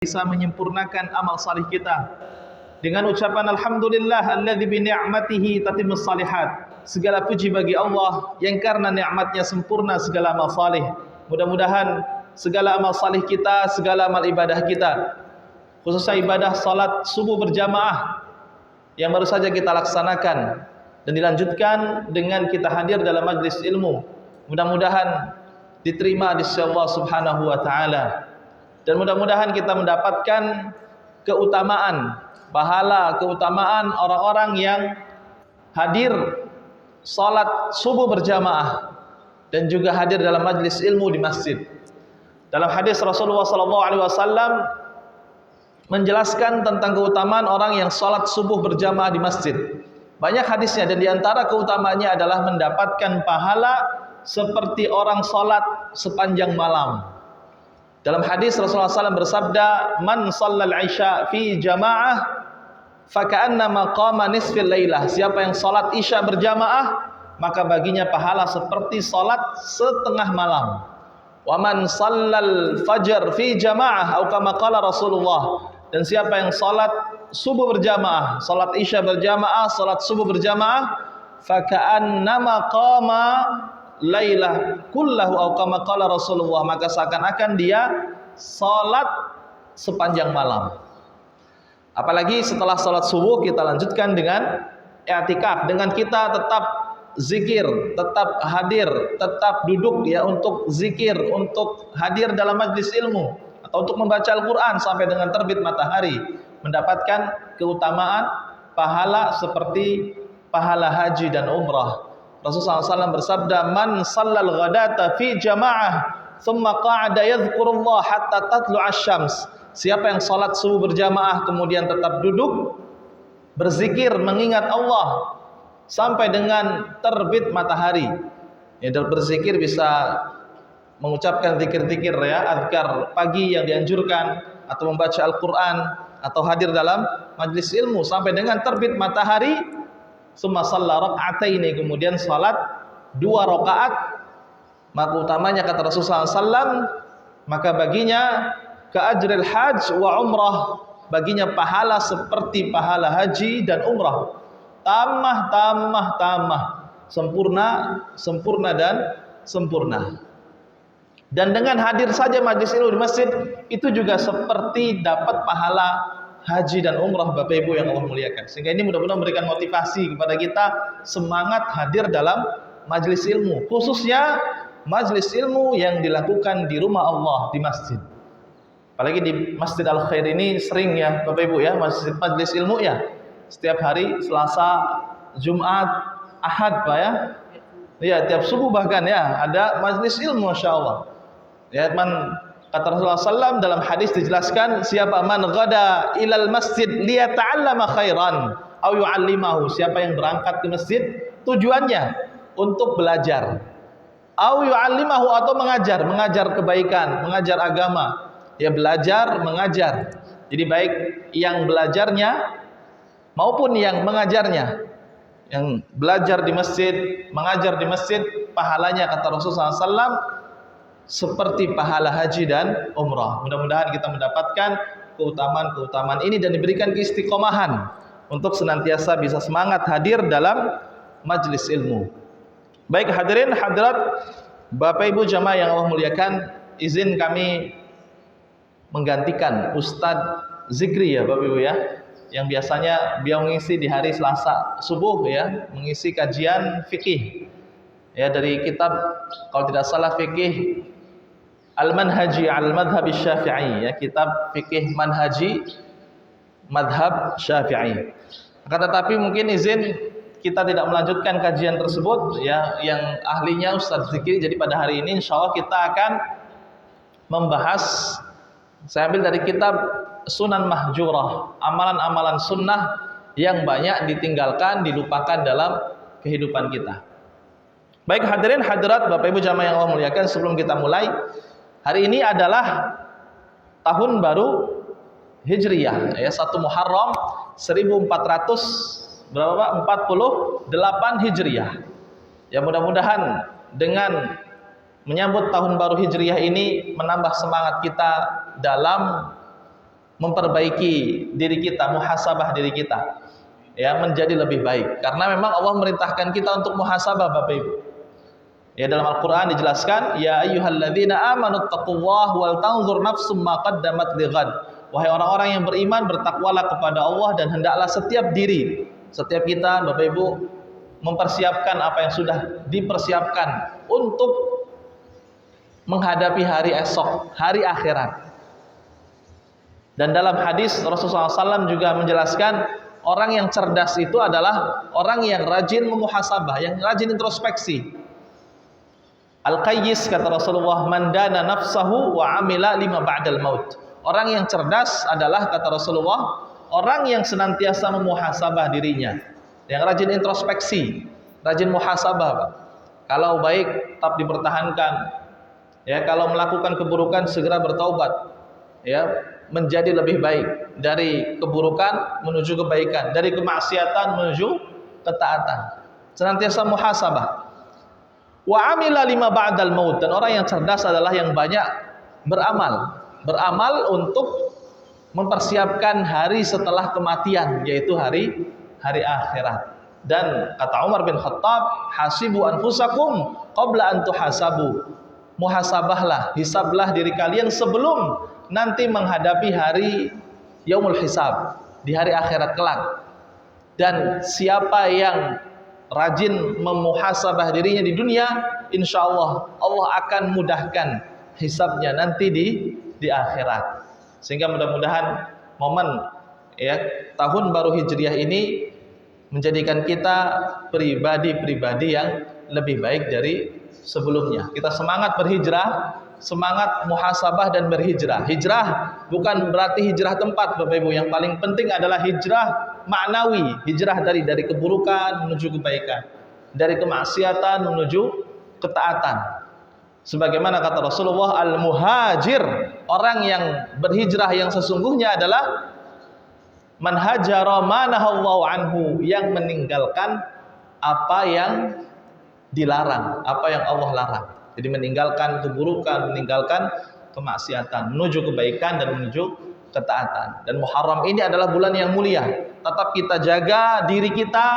bisa menyempurnakan amal salih kita dengan ucapan alhamdulillah alladzi bi ni'matihi tatimmus shalihat. Segala puji bagi Allah yang karena nikmatnya sempurna segala amal salih. Mudah-mudahan segala amal salih kita, segala amal ibadah kita, khususnya ibadah salat subuh berjamaah yang baru saja kita laksanakan dan dilanjutkan dengan kita hadir dalam majlis ilmu, mudah-mudahan diterima di sisi Allah Subhanahu wa taala. Dan mudah-mudahan kita mendapatkan keutamaan, pahala, keutamaan orang-orang yang hadir salat subuh berjamaah dan juga hadir dalam majlis ilmu di masjid. Dalam hadis Rasulullah SAW menjelaskan tentang keutamaan orang yang salat subuh berjamaah di masjid. Banyak hadisnya dan diantara keutamaannya adalah mendapatkan pahala seperti orang salat sepanjang malam. Dalam hadis Rasulullah SAW bersabda, "Man shallal isya fi jamaah, faka'annama qama nisfil lailah." Siapa yang salat isya berjamaah, maka baginya pahala seperti salat setengah malam. Wa man shallal fajr fi jamaah, atau kama qala Rasulullah. Dan siapa yang salat subuh berjamaah, salat isya berjamaah, salat subuh berjamaah, faka'annama qama lailah kullahu atau kama qala Rasulullah, maka seakan-akan dia salat sepanjang malam. Apalagi setelah salat subuh kita lanjutkan dengan i'tikaf, dengan kita tetap zikir, tetap hadir, tetap duduk ya untuk zikir, untuk hadir dalam majlis ilmu atau untuk membaca Al-Qur'an sampai dengan terbit matahari, mendapatkan keutamaan pahala seperti pahala haji dan umrah. Rasulullah SAW bersabda, "Man shallal ghadata fi jamaah, thumma qa'ada yadhkurullah hatta tatlu'asy syams." Siapa yang salat subuh berjamaah kemudian tetap duduk berzikir mengingat Allah sampai dengan terbit matahari. Ya, berzikir bisa mengucapkan zikir-zikir ya, azkar pagi yang dianjurkan, atau membaca Al-Qur'an, atau hadir dalam majlis ilmu sampai dengan terbit matahari. Summa shalla raka'ataini, kemudian salat 2 rakaat, maka utamanya kata Rasulullah SAW, maka baginya ka'ajril hajj wa umrah, baginya pahala seperti pahala haji dan umrah. Tamah, sempurna dan sempurna. Dan dengan hadir saja majlis ilmu di masjid itu juga seperti dapat pahala haji dan umrah, Bapak Ibu yang Allah muliakan. Sehingga ini mudah-mudahan memberikan motivasi kepada kita semangat hadir dalam majlis ilmu, khususnya majlis ilmu yang dilakukan di rumah Allah, di masjid. Apalagi di Masjid Al-Khair ini sering ya Bapak Ibu ya, majlis ilmu ya. Setiap hari Selasa, Jumat, Ahad Pak ya. Ya, tiap subuh bahkan ya ada majlis ilmu, Masya Allah. Ya, kata Rasulullah SAW dalam hadis dijelaskan, siapa man ghada ilal masjid liyata'allama khairan au yu'allimahu, siapa yang berangkat ke masjid tujuannya untuk belajar, au yu'allimahu, atau mengajar kebaikan, mengajar agama, ya belajar mengajar. Jadi baik yang belajarnya maupun yang mengajarnya, yang belajar di masjid, mengajar di masjid, pahalanya kata Rasulullah SAW seperti pahala haji dan umrah. Mudah-mudahan kita mendapatkan keutamaan-keutamaan ini dan diberikan keistiqomahan untuk senantiasa bisa semangat hadir dalam majlis ilmu. Baik hadirin hadirat, Bapak Ibu jamaah yang Allah muliakan, izin kami menggantikan Ustadz Zikri ya Bapak Ibu ya, yang biasanya beliau mengisi di hari Selasa subuh ya, mengisi kajian fikih ya dari kitab, kalau tidak salah, fikih Al-Manhaji Al-Madhab Syafi'i ya, kitab fikih manhaji madhab Syafi'i. Akan tetapi mungkin izin kita tidak melanjutkan kajian tersebut ya, yang ahlinya Ustadz Zikri. Jadi pada hari ini insya Allah kita akan membahas, saya ambil dari kitab Sunan Mahjurah, amalan-amalan sunnah yang banyak ditinggalkan, dilupakan dalam kehidupan kita. Baik hadirin hadirat, Bapak Ibu jamaah yang Allah muliakan, sebelum kita mulai, hari ini adalah tahun baru Hijriyah ya, 1 Muharram 1400 berapa Pak? 48 Hijriyah. Ya mudah-mudahan dengan menyambut tahun baru Hijriyah ini menambah semangat kita dalam memperbaiki diri kita, muhasabah diri kita, ya, menjadi lebih baik. Karena memang Allah merintahkan kita untuk muhasabah, Bapak Ibu. Ya, dalam Al-Qur'an dijelaskan, ya ayyuhalladzina amanu taqullaha wal tanzur nafsum ma qaddamat lighad. Wahai orang-orang yang beriman, bertakwalah kepada Allah dan hendaklah setiap diri, setiap kita, Bapak Ibu, mempersiapkan apa yang sudah dipersiapkan untuk menghadapi hari esok, hari akhirat. Dan dalam hadis Rasulullah SAW juga menjelaskan, orang yang cerdas itu adalah orang yang rajin memuhasabah, yang rajin introspeksi. Al-Qayyis, kata Rasulullah, man dana nafsahu wa amila lima ba'dal maut. Orang yang cerdas adalah, kata Rasulullah, orang yang senantiasa memuhasabah dirinya, yang rajin introspeksi, rajin muhasabah, Pak. Kalau baik tetap dipertahankan, ya, kalau melakukan keburukan segera bertaubat, ya, menjadi lebih baik, dari keburukan menuju kebaikan, dari kemaksiatan menuju ketaatan. Senantiasa muhasabah. Wa amila lima ba'dal maut, dan orang yang cerdas adalah yang banyak beramal untuk mempersiapkan hari setelah kematian, yaitu hari akhirat. Dan kata Umar bin Khattab, hasibu anfusakum qabla an tuhasabu. Muhasabahlah, hisablah diri kalian sebelum nanti menghadapi hari yaumul hisab, di hari akhirat kelak. Dan siapa yang rajin memuhasabah dirinya di dunia, insya Allah Allah akan mudahkan hisabnya nanti di akhirat. Sehingga mudah-mudahan momen, ya, tahun baru Hijriah ini menjadikan kita pribadi-pribadi yang lebih baik dari sebelumnya. Kita semangat berhijrah, semangat muhasabah dan berhijrah. Hijrah bukan berarti hijrah tempat, Bapak Ibu. Yang paling penting adalah hijrah maknawi, hijrah dari keburukan menuju kebaikan, dari kemaksiatan menuju ketaatan. Sebagaimana kata Rasulullah, al-muhajir, orang yang berhijrah yang sesungguhnya adalah man hajara ma nahallahu anhu, yang meninggalkan apa yang dilarang, apa yang Allah larang. Jadi meninggalkan keburukan, meninggalkan kemaksiatan, menuju kebaikan dan menuju ketaatan. Dan Muharram ini adalah bulan yang mulia. Tetap kita jaga diri kita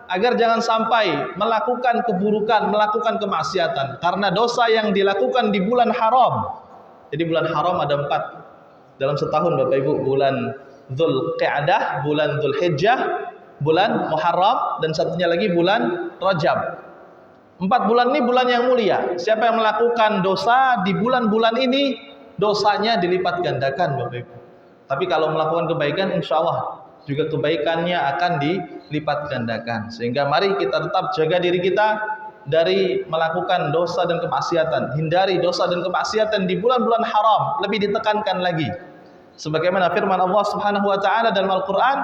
agar jangan sampai melakukan keburukan, melakukan kemaksiatan. Karena dosa yang dilakukan di bulan haram. Jadi bulan haram ada 4 dalam setahun, Bapak Ibu. Bulan Dzulqa'dah, bulan Dzulhijjah, bulan Muharram, dan satunya lagi bulan Rajab. 4 bulan ini bulan yang mulia. Siapa yang melakukan dosa di bulan-bulan ini, dosanya dilipat gandakan, Bapak Ibu. Tapi kalau melakukan kebaikan, insya Allah juga kebaikannya akan dilipat gandakan. Sehingga mari kita tetap jaga diri kita dari melakukan dosa dan kemaksiatan. Hindari dosa dan kemaksiatan di bulan-bulan haram. Lebih ditekankan lagi, sebagaimana firman Allah Subhanahu wa taala dalam Al-Qur'an,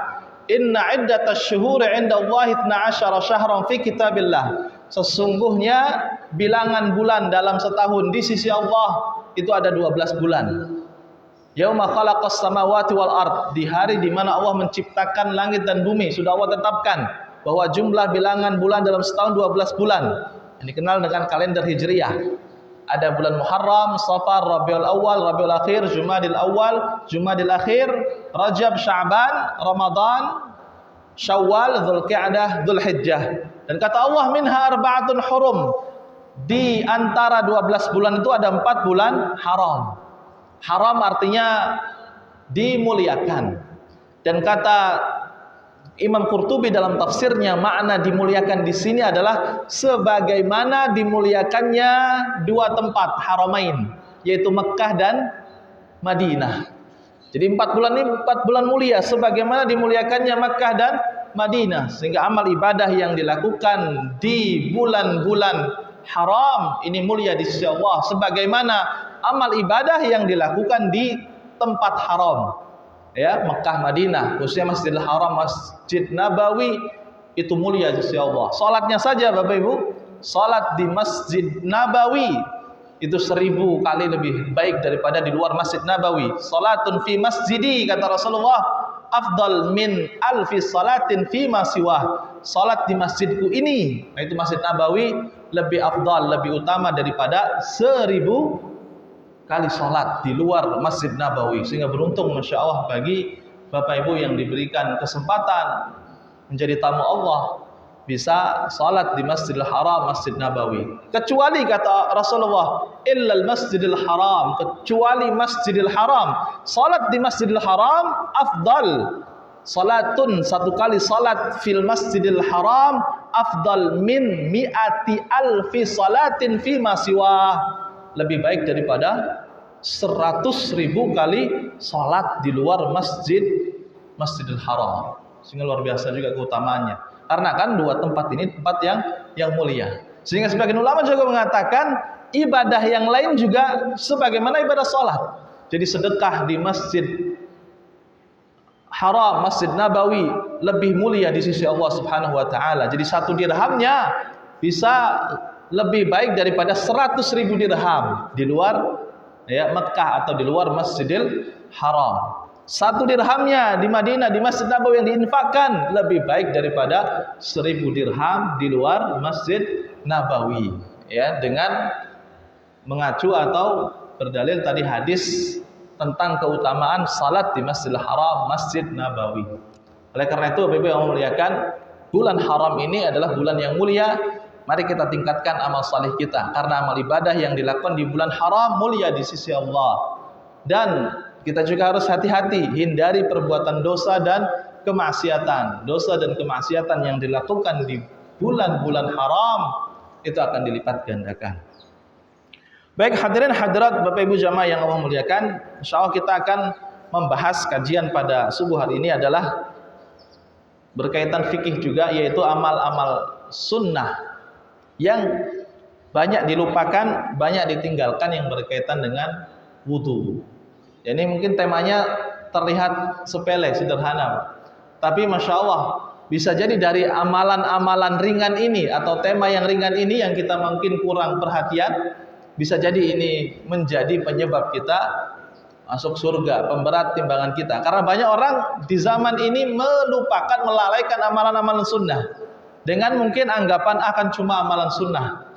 inna iddatash syuhuri 'indallahi 12 syahran fi kitabillah. Sesungguhnya bilangan bulan dalam setahun di sisi Allah itu ada 12 bulan. Yauma khalaqas samawati wal ard, di hari di mana Allah menciptakan langit dan bumi, sudah Allah tetapkan bahwa jumlah bilangan bulan dalam setahun 12 bulan. Ini dikenal dengan kalender Hijriyah. Ada bulan Muharram, Safar, Rabiul Awal, Rabiul Akhir, Jumadil Awal, Jumadil Akhir, Rajab, Sya'ban, Ramadan, Syawal, Dzulqa'dah, Dzulhijjah. Dan kata Allah, minha arba'atun hurum. Di antara 12 bulan itu ada 4 bulan haram. Haram artinya dimuliakan. Dan kata Imam Qurtubi dalam tafsirnya, makna dimuliakan di sini adalah sebagaimana dimuliakannya 2 tempat haramain, yaitu Mekkah dan Madinah. Jadi 4 bulan ini 4 bulan mulia, sebagaimana dimuliakannya Mekkah dan Madinah. Sehingga amal ibadah yang dilakukan di bulan-bulan haram ini mulia di sisi Allah, sebagaimana amal ibadah yang dilakukan di tempat haram, ya, Mekkah, Madinah, khususnya Masjidil Haram, Masjid Nabawi, itu mulia di sisi Allah. Salatnya saja, Bapak Ibu, salat di Masjid Nabawi itu 1000 kali lebih baik daripada di luar Masjid Nabawi. Salatun fi masjidi, kata Rasulullah, afdal min alfi salatin fi ma siwah. Salat di masjidku ini, yaitu Masjid Nabawi, lebih afdal, lebih utama daripada 1000 kali sholat di luar Masjid Nabawi. Sehingga beruntung Masya Allah bagi Bapak Ibu yang diberikan kesempatan menjadi tamu Allah, bisa sholat di Masjidil Haram, Masjid Nabawi. Kecuali kata Rasulullah, illal Masjidil Haram, kecuali Masjidil Haram. Sholat di Masjidil Haram afdal. Salatun, satu kali salat fil Masjidil Haram afdal min mi'ati alfi salatin fima siwa. Lebih baik daripada 100.000 kali salat di luar Masjidil Haram. Sehingga luar biasa juga keutamaannya. Karena kan dua tempat ini tempat yang mulia. Sehingga sebagian ulama juga mengatakan ibadah yang lain juga sebagaimana ibadah salat. Jadi sedekah di Masjid Haram, Masjid Nabawi lebih mulia di sisi Allah Subhanahu wa taala. Jadi 1 dirhamnya bisa lebih baik daripada 100.000 dirham di luar Mekah atau di luar Masjidil Haram. 1 dirhamnya di Madinah di Masjid Nabawi yang diinfakkan lebih baik daripada 1.000 dirham di luar Masjid Nabawi. Dengan mengacu atau berdalil tadi hadis tentang keutamaan salat di Masjidil Haram, Masjid Nabawi. Oleh karena itu, Bapak Ibu yang memuliakan, bulan haram ini adalah bulan yang mulia. Mari kita tingkatkan amal saleh kita, karena amal ibadah yang dilakukan di bulan haram mulia di sisi Allah. Dan kita juga harus hati-hati, hindari perbuatan dosa dan kemaksiatan. Dosa dan kemaksiatan yang dilakukan di bulan-bulan haram itu akan dilipat gandakan. Baik hadirin hadirat Bapak Ibu jamaah yang Allah muliakan, insyaallah kita akan membahas kajian pada subuh hari ini adalah berkaitan fikih juga, yaitu amal-amal sunnah yang banyak dilupakan, banyak ditinggalkan yang berkaitan dengan wudu. Ini mungkin temanya terlihat sepele, sederhana, tapi Masya Allah bisa jadi dari amalan-amalan ringan ini atau tema yang ringan ini yang kita mungkin kurang perhatian, bisa jadi ini menjadi penyebab kita masuk surga, pemberat timbangan kita. Karena banyak orang di zaman ini melupakan, melalaikan amalan-amalan sunnah dengan mungkin anggapan akan cuma amalan sunnah.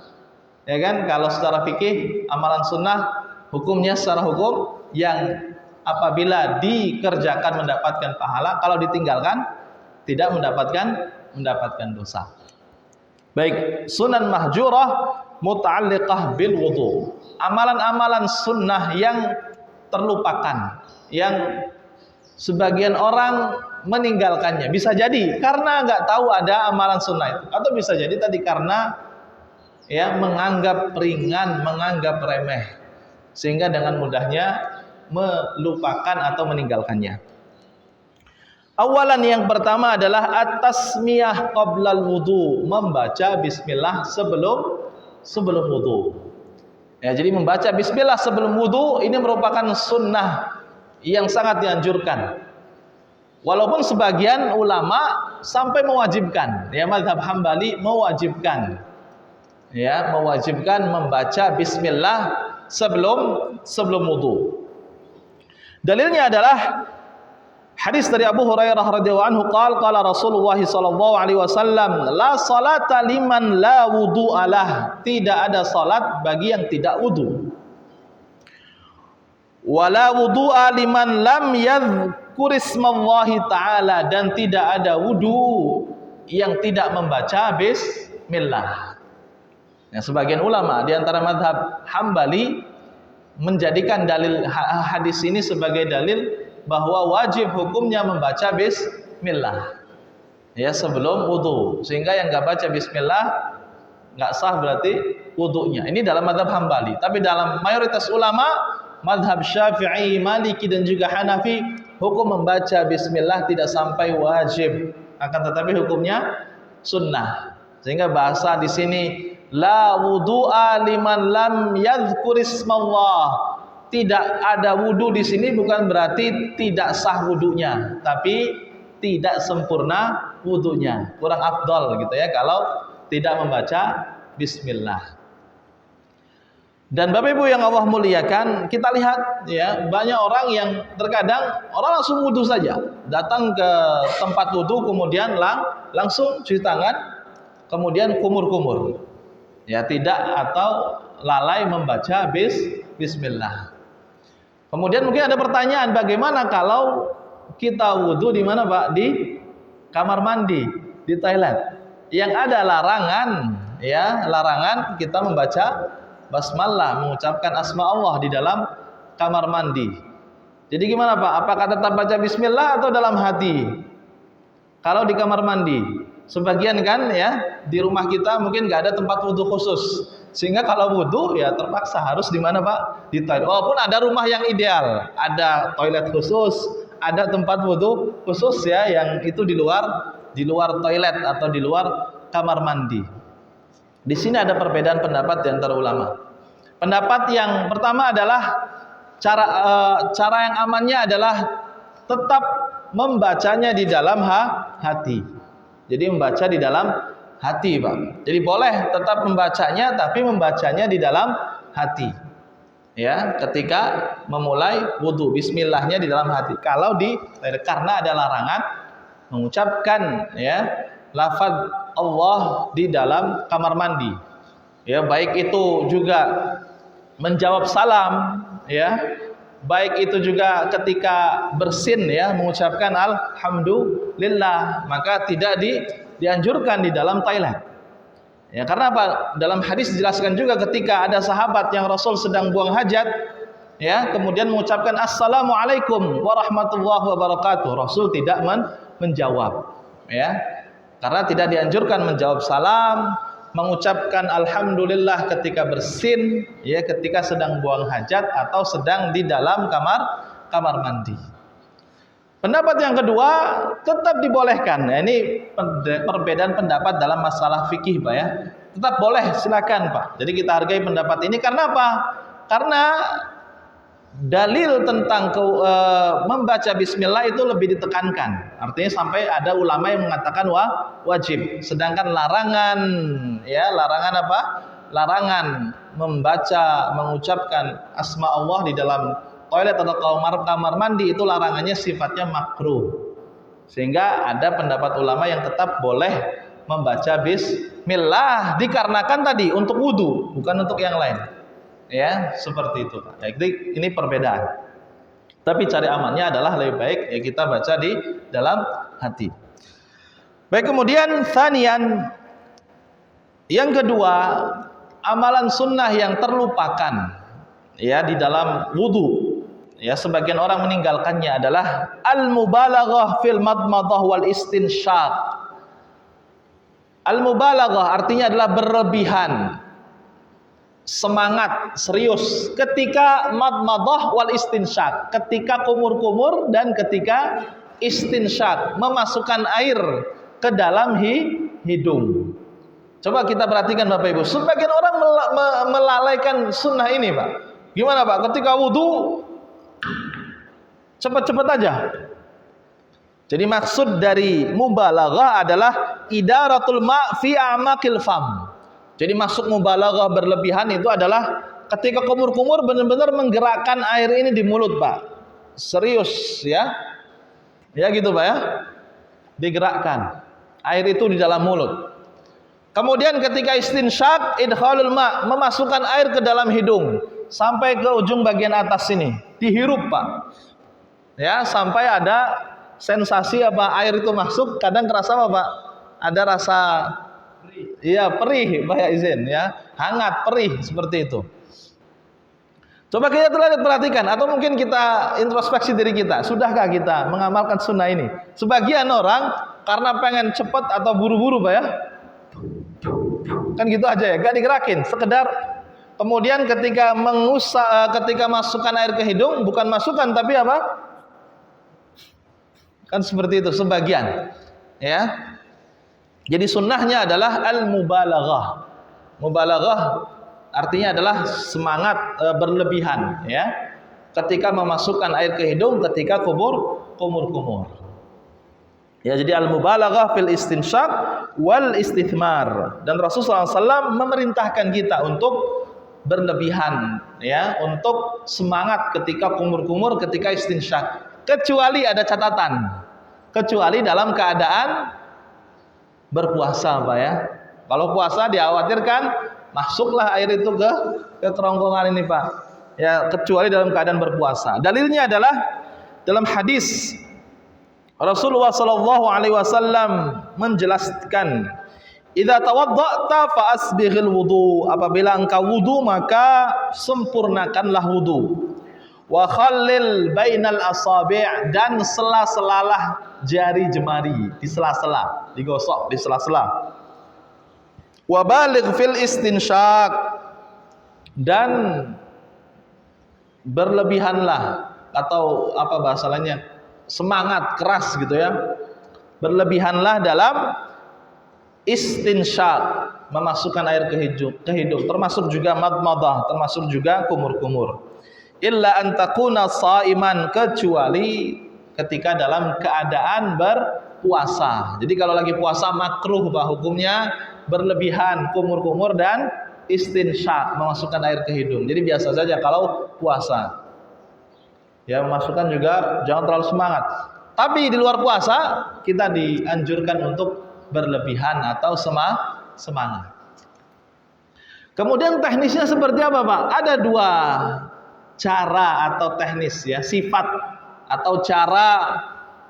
Ya kan, kalau secara fikih amalan sunnah hukumnya secara hukum yang apabila dikerjakan mendapatkan pahala, kalau ditinggalkan tidak mendapatkan dosa. Baik, sunan mahjurah muta'alliqah bil wudu. Amalan-amalan sunnah yang terlupakan, yang sebagian orang meninggalkannya. Bisa jadi karena nggak tahu ada amalan sunnah itu, atau bisa jadi tadi karena menganggap ringan, menganggap remeh, sehingga dengan mudahnya melupakan atau meninggalkannya. Awalan yang pertama adalah at-tasmiyah qablal wudu, membaca bismillah sebelum wudu. Jadi membaca bismillah sebelum wudu ini merupakan sunnah yang sangat dianjurkan. Walaupun sebagian ulama sampai mewajibkan, mazhab Hambali mewajibkan, mewajibkan membaca bismillah sebelum wudu. Dalilnya adalah hadis dari Abu Hurairah radhiyallahu anhu qala Rasulullah sallallahu alaihi wasallam, la salata liman la wudu'a lah. Tidak ada salat bagi yang tidak wudu. Wala wudu'a liman lam yadhkur ismallahi ta'ala, dan tidak ada wudu yang tidak membaca bismillah. Sebagian ulama di antara mazhab Hambali menjadikan dalil hadis ini sebagai dalil bahwa wajib hukumnya membaca bismillah sebelum wudu, sehingga yang nggak baca bismillah nggak sah berarti wudunya. Ini dalam mazhab Hambali. Tapi dalam mayoritas ulama mazhab Syafi'i, Maliki dan juga Hanafi, hukum membaca bismillah tidak sampai wajib, akan tetapi hukumnya sunnah. Sehingga bahasa di sini la wudu'a liman lam yadhkur ismallah. Tidak ada wudu di sini bukan berarti tidak sah wudunya, tapi tidak sempurna wudunya, kurang afdal gitu kalau tidak membaca bismillah. Dan Bapak Ibu yang Allah muliakan, kita lihat banyak orang yang terkadang orang langsung wudu saja, datang ke tempat wudu kemudian langsung cuci tangan, kemudian kumur-kumur. Tidak, atau lalai membaca bismillah. Kemudian mungkin ada pertanyaan, bagaimana kalau kita wudhu di mana Pak? Di kamar mandi, di toilet. Yang ada larangan, ya, larangan kita membaca basmalah, mengucapkan asma Allah di dalam kamar mandi. Jadi gimana Pak? Apakah tetap baca bismillah atau dalam hati? Kalau di kamar mandi, sebagian kan ya, di rumah kita mungkin nggak ada tempat wudhu khusus. Sehingga kalau wudhu ya terpaksa harus di mana Pak? Di toilet. Walaupun ada rumah yang ideal, ada toilet khusus, ada tempat wudhu khusus ya, yang itu di luar toilet atau di luar kamar mandi. Di sini ada perbedaan pendapat di antara ulama. Pendapat yang pertama adalah cara yang amannya adalah tetap membacanya di dalam hati. Jadi membaca di dalam hati, Pak. Jadi boleh tetap membacanya, tapi membacanya di dalam hati. Ya, ketika memulai wudhu, bismillahnya di dalam hati. Kalau karena ada larangan mengucapkan ya lafaz Allah di dalam kamar mandi. Ya, baik itu juga menjawab salam, ya. Baik itu juga ketika bersin ya, mengucapkan alhamdulillah, maka tidak dianjurkan di dalam toilet. Ya, karena apa? Dalam hadis dijelaskan juga ketika ada sahabat yang Rasul sedang buang hajat, ya, kemudian mengucapkan assalamualaikum warahmatullahi wabarakatuh. Rasul tidak menjawab, ya. Karena tidak dianjurkan menjawab salam, mengucapkan alhamdulillah ketika bersin, ya, ketika sedang buang hajat atau sedang di dalam kamar mandi. Pendapat yang kedua, tetap dibolehkan. Nah, ini perbedaan pendapat dalam masalah fikih, Pak ya. Tetap boleh, silakan Pak. Jadi kita hargai pendapat ini karena apa? Karena dalil tentang membaca bismillah itu lebih ditekankan. Artinya sampai ada ulama yang mengatakan wajib. Sedangkan larangan, ya, larangan apa? Larangan mengucapkan asma Allah di dalam toilet atau kamar mandi itu larangannya sifatnya makruh. Sehingga ada pendapat ulama yang tetap boleh membaca bismillah dikarenakan tadi untuk wudu, bukan untuk yang lain. Ya, seperti itu. Ya, ini perbedaan. Tapi cari amannya adalah lebih baik ya kita baca di dalam hati. Baik, kemudian tsaniyan, yang kedua, amalan sunnah yang terlupakan ya di dalam wudu. Ya, sebagian orang meninggalkannya adalah al-mubalaghah fil madmadah wal istinsyaq. Al-mubalaghah artinya adalah berlebihan, semangat, serius ketika madmadah wal istinsyaq, ketika kumur-kumur dan ketika istinsyaq, memasukkan air ke dalam hidung. Coba kita perhatikan Bapak Ibu, sebagian orang melalaikan sunnah ini, Pak. Gimana Pak? Ketika wudu cepat-cepat aja. Jadi maksud dari mubalaghah adalah idaratul ma' fi a'maqil fam. Jadi masuk mubalaghah berlebihan itu adalah ketika kumur-kumur benar-benar menggerakkan air ini di mulut, Pak. Serius ya. Ya gitu, Pak ya. Digerakkan air itu di dalam mulut. Kemudian ketika istinsyaq, idkhalul ma', memasukkan air ke dalam hidung sampai ke ujung bagian atas sini, dihirup, Pak. Ya, sampai ada sensasi apa air itu masuk, kadang kerasa apa, Pak? Ada rasa perih, Pak ya, izin ya. Hangat, perih seperti itu. Coba kita perhatikan atau mungkin kita introspeksi diri kita. Sudahkah kita mengamalkan sunnah ini? Sebagian orang karena pengen cepat atau buru-buru, Pak ya. Kan gitu aja ya, gak digerakin, sekedar kemudian ketika ketika masukkan air ke hidung, bukan masukkan tapi apa? Kan seperti itu sebagian. Ya. Jadi sunnahnya adalah al-mubalaghah. Mubalaghah artinya adalah semangat berlebihan ya. Ketika memasukkan air ke hidung ketika kumur-kumur. Ya, jadi al-mubalaghah fil istinsyaq wal istithmar. Dan Rasulullah SAW memerintahkan kita untuk berlebihan ya, untuk semangat ketika kumur-kumur, ketika istinsyaq. Kecuali ada catatan. Kecuali dalam keadaan berpuasa, Pak ya. Kalau puasa dikhawatirkan masuklah air itu ke kerongkongan ini, Pak. ya kecuali dalam keadaan berpuasa. Dalilnya adalah dalam hadis Rasulullah sallallahu alaihi wasallam menjelaskan, "Idza tawadda'ta fa asbighil wudu." Apabila engkau wudu maka sempurnakanlah wudu. Wa khallil bainal asabi', dan sela-selalah jari jemari, di sela-sela, digosok di sela-sela. Wa baligh fil istinsyaq, dan berlebihanlah, atau apa bahasa lainnya, semangat keras gitu ya, berlebihanlah dalam istinsyaq, memasukkan air ke hidung, termasuk juga madmadah, termasuk juga kumur-kumur. Illa an takuna shaiman, kecuali ketika dalam keadaan berpuasa. Jadi kalau lagi puasa makruh hukumnya berlebihan kumur-kumur dan istinsyaq, memasukkan air ke hidung. Jadi biasa saja kalau puasa. Ya, memasukkan juga jangan terlalu semangat. Tapi di luar puasa kita dianjurkan untuk berlebihan atau semangat. Kemudian teknisnya seperti apa, Pak? Ada dua cara atau teknis ya, sifat atau cara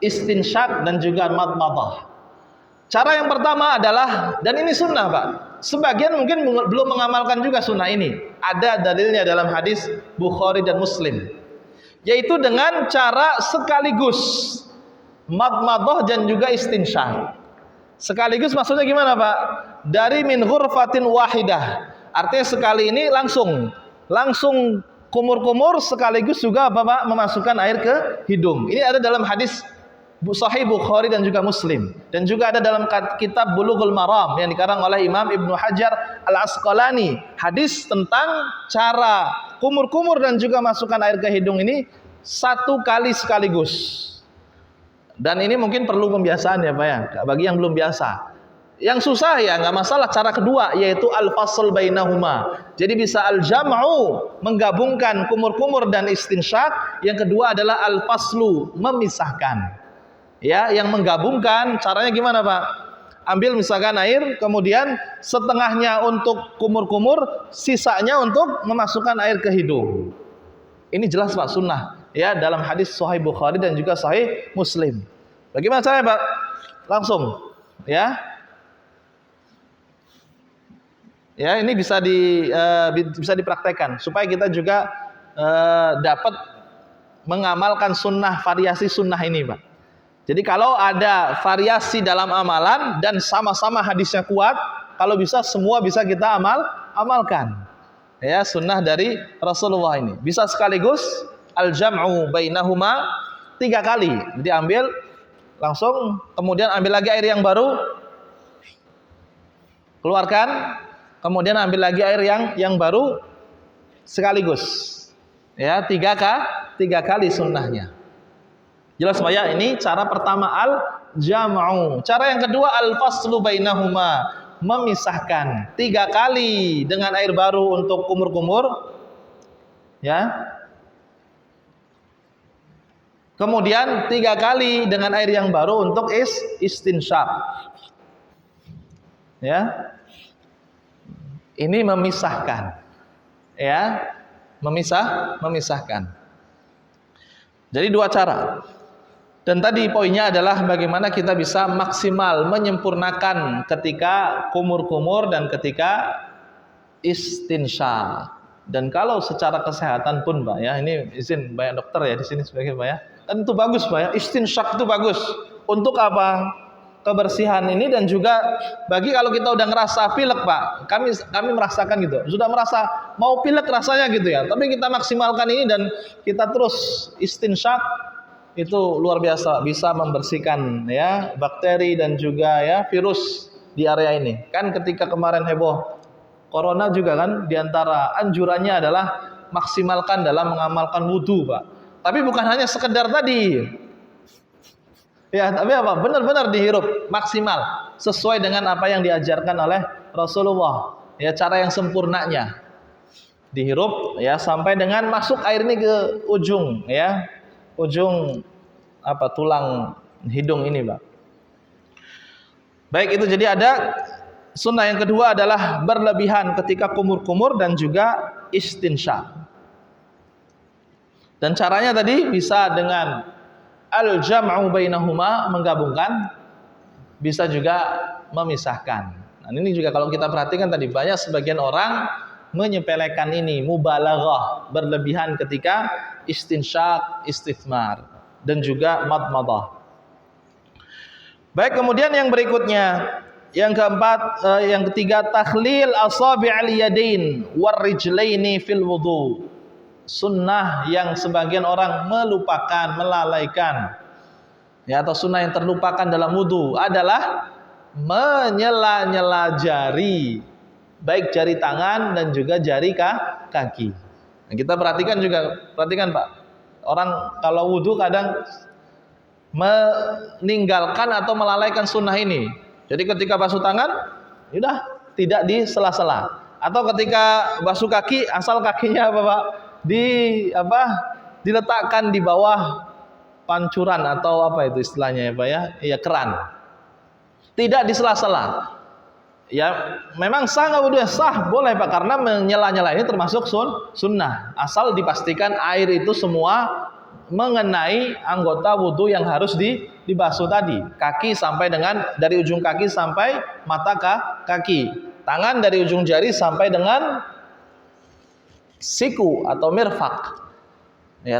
istinsyaq dan juga madmadah. Cara yang pertama adalah, dan ini sunnah Pak, sebagian mungkin belum mengamalkan juga sunnah ini. Ada dalilnya dalam hadis Bukhari dan Muslim, yaitu dengan cara sekaligus madmadah dan juga istinsyaq. Sekaligus maksudnya gimana Pak? Dari min ghurfatin wahidah, artinya sekali ini langsung kumur-kumur, sekaligus juga Bapak memasukkan air ke hidung. Ini ada dalam hadis Sahih Bukhari dan juga Muslim, dan juga ada dalam kitab Bulughul Maram yang dikarang oleh Imam Ibnu Hajar Al-Asqalani. Hadis tentang cara kumur-kumur dan juga masukkan air ke hidung ini satu kali sekaligus. Dan ini mungkin perlu pembiasaan ya Pak ya, bagi yang belum biasa. Yang susah ya nggak masalah cara kedua, yaitu al-fasl bainahuma. Jadi bisa al-jam'u, menggabungkan kumur-kumur dan istinsyaq. Yang kedua adalah al-faslu, memisahkan. Ya, yang menggabungkan caranya gimana Pak? Ambil misalkan air, kemudian setengahnya untuk kumur-kumur, sisanya untuk memasukkan air ke hidung. Ini jelas Pak sunnah ya, dalam hadis Sahih Bukhari dan juga Sahih Muslim. Bagaimana caranya Pak? Langsung ya. Ya, ini bisa dipraktekkan supaya kita juga dapat mengamalkan sunnah, variasi sunnah ini Pak. Jadi kalau ada variasi dalam amalan dan sama-sama hadisnya kuat, kalau bisa semua bisa kita amalkan. Ya, sunnah dari Rasulullah ini. Bisa sekaligus al-jam'u bainahuma 3 kali. Jadi ambil langsung, kemudian ambil lagi air yang baru, keluarkan, kemudian ambil lagi air yang baru sekaligus. Ya, 3 kali sunnahnya. Jelas Pak ya, ini cara pertama al-jam'u. Cara yang kedua al-faslu bainahuma, memisahkan 3 kali dengan air baru untuk kumur-kumur. Ya. Kemudian 3 kali dengan air yang baru untuk istinsyaq. Ya. Ini memisahkan. Ya. Memisahkan. Jadi 2 cara. Dan tadi poinnya adalah bagaimana kita bisa maksimal menyempurnakan ketika kumur-kumur dan ketika istinsyaq. Dan kalau secara kesehatan pun Pak ya, ini izin banyak dokter ya di sini sebagai Pak ya. Dan itu bagus Pak ya, istinsyaq itu bagus. Untuk apa? Kebersihan ini, dan juga bagi kalau kita udah ngerasa pilek Pak. Kami merasakan gitu. Sudah merasa mau pilek rasanya gitu ya. Tapi kita maksimalkan ini dan kita terus istinsyaq. Itu luar biasa, bisa membersihkan ya bakteri dan juga ya virus di area ini. Kan ketika kemarin heboh corona juga kan, diantara anjurannya adalah maksimalkan dalam mengamalkan wudu Pak. Tapi bukan hanya sekedar tadi ya, tapi apa? Benar-benar dihirup maksimal sesuai dengan apa yang diajarkan oleh Rasulullah. Ya, cara yang sempurnanya dihirup ya sampai dengan masuk air ini ke ujung ya. Ujung tulang hidung ini Pak. Baik, itu jadi ada sunnah yang kedua adalah berlebihan ketika kumur-kumur dan juga istinsyaq. Dan caranya tadi bisa dengan al-jam'u bainahuma, menggabungkan, bisa juga memisahkan. Nah, ini juga kalau kita perhatikan tadi banyak sebagian orang menyepelekan ini, mubalaghah, berlebihan ketika istinsyaq, istithmar dan juga madmadah. Baik, kemudian yang berikutnya, yang keempat, yang ketiga, takhlil asabi'al yadain war rijlaini fil wudu. Sunnah yang sebagian orang melupakan, melalaikan, ya, atau sunnah yang terlupakan dalam wudu adalah menyela-nyela jari, baik jari tangan dan juga jari kaki. Nah, kita perhatikan Pak, orang kalau wudu kadang meninggalkan atau melalaikan sunnah ini. Jadi ketika basuh tangan, sudah tidak di sela-sela. Atau ketika basuh kaki, asal kakinya apa Pak? Diletakkan di bawah pancuran atau apa itu istilahnya ya Pak ya? Ya, keran. Tidak di sela-sela. Ya, memang sah nggak wudu? Sah, boleh Pak, karena menyela-nyela ini termasuk sunnah. Asal dipastikan air itu semua mengenai anggota wudu yang harus dibasuh tadi. Kaki sampai dengan, dari ujung kaki sampai mata kaki. Tangan dari ujung jari sampai dengan siku atau mirfak. Ya,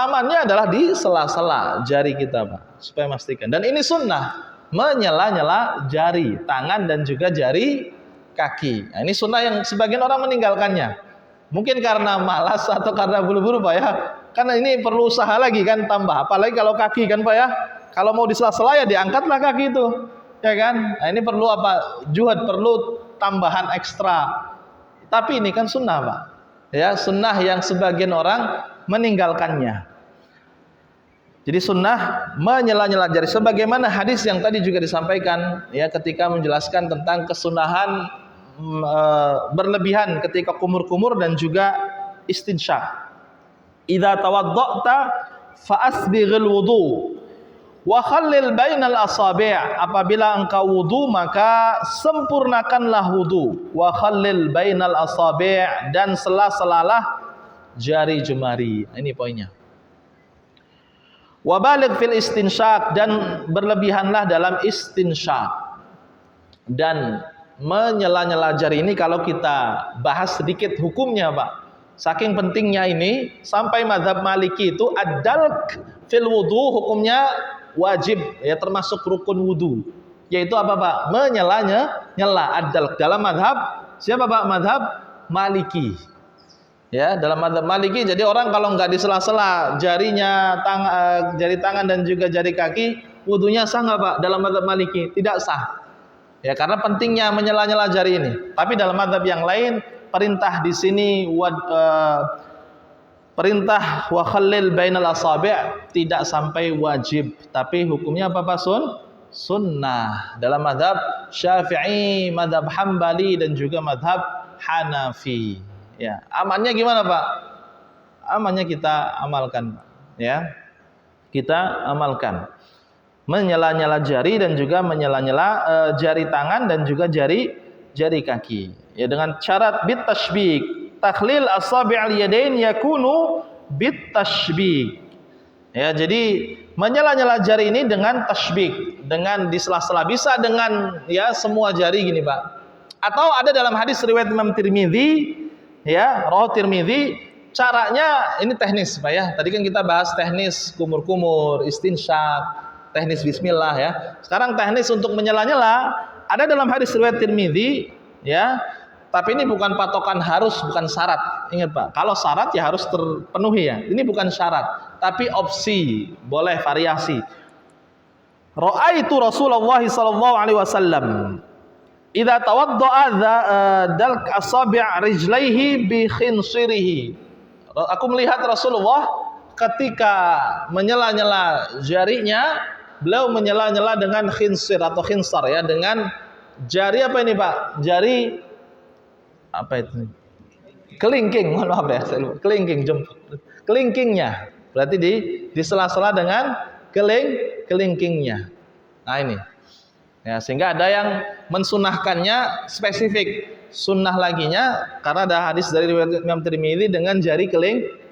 amannya adalah di sela-sela jari kita Pak, supaya memastikan. Dan ini sunnah, menyela-nyela jari tangan dan juga jari kaki. Nah, ini sunnah yang sebagian orang meninggalkannya. Mungkin karena malas atau karena buru-buru Pak ya. Karena ini perlu usaha lagi kan, tambah. Apalagi kalau kaki kan Pak ya. Kalau mau di sela-sela ya diangkatlah kaki itu. Ya kan? Nah, ini perlu apa? Juhud, perlu tambahan ekstra. Tapi ini kan sunnah Pak. Ya, sunnah yang sebagian orang meninggalkannya. Jadi sunnah menyela-nyela jari, sebagaimana hadis yang tadi juga disampaikan ya, ketika menjelaskan tentang kesunahan berlebihan ketika kumur-kumur dan juga istinsyaq. Idza tawadda'ta fa asbighil wudu wa khallil bainal asabi'. Apabila engkau wudu maka sempurnakanlah wudu, wa khallil bainal asabi', dan sela-selalah jari jemari. Ini poinnya. Wa baligh fil istinsyaq, dan berlebihanlah dalam istinsyaq. Dan menyela-nyela jari ini kalau kita bahas sedikit hukumnya Pak, saking pentingnya ini sampai mazhab Maliki itu ad-dalk fil wudu hukumnya wajib ya, termasuk rukun wudu, yaitu apa Pak? Menyela-nyela, ad-dalk dalam mazhab siapa Pak? Mazhab Maliki. Ya, dalam mazhab Maliki, jadi orang kalau nggak di sela-sela jarinya, jari tangan dan juga jari kaki, wudunya sah nggak Pak? Dalam mazhab Maliki tidak sah. Ya, karena pentingnya menyela-nyela jari ini. Tapi dalam mazhab yang lain, perintah di sini perintah wa khallil bainal asabi' tidak sampai wajib, tapi hukumnya apa Pak? Sunnah. Dalam mazhab Syafi'i, mazhab Hambali dan juga mazhab Hanafi. Ya, amannya gimana Pak? Amannya kita amalkan, ya. Kita amalkan. Menyela-nyela jari dan juga menyela-nyela jari tangan dan juga jari kaki. Ya, dengan syarat bit tashbik. Takhlil asabi'al yadain yakunu bit tashbik. Ya, jadi menyela-nyela jari ini dengan tashbik, dengan di sela-sela, bisa dengan ya semua jari gini Pak. Atau ada dalam hadis riwayat Imam Tirmidzi, ya, Rawahu Tirmidzi, caranya ini teknis Pak ya. Tadi kan kita bahas teknis kumur-kumur, istinsyaq, teknis bismillah ya. Sekarang teknis untuk menyela-nyela ada dalam hadis riwayat Tirmidzi ya. Tapi ini bukan patokan harus, bukan syarat. Ingat Pak, kalau syarat ya harus terpenuhi ya. Ini bukan syarat, tapi opsi, boleh variasi. Ra'aitu Rasulullah sallallahu alaihi wasallam idza tawadda'a dalk asabi' rijlaihi bi khinsirihi. Aku melihat Rasulullah ketika menyela-nyela jarinya, beliau menyela-nyela dengan khinsir atau khinsar ya, dengan jari apa ini Pak? Jari apa itu? Kelingking, mohon maaf ya, kelingking jempol. Kelingkingnya. Berarti di sela-sela dengan kelingkingnya. Nah ini. Ya, sehingga ada yang mensunahkannya spesifik, sunnah laginya karena ada hadis dari riwayat Imam Tirmidzi dengan jari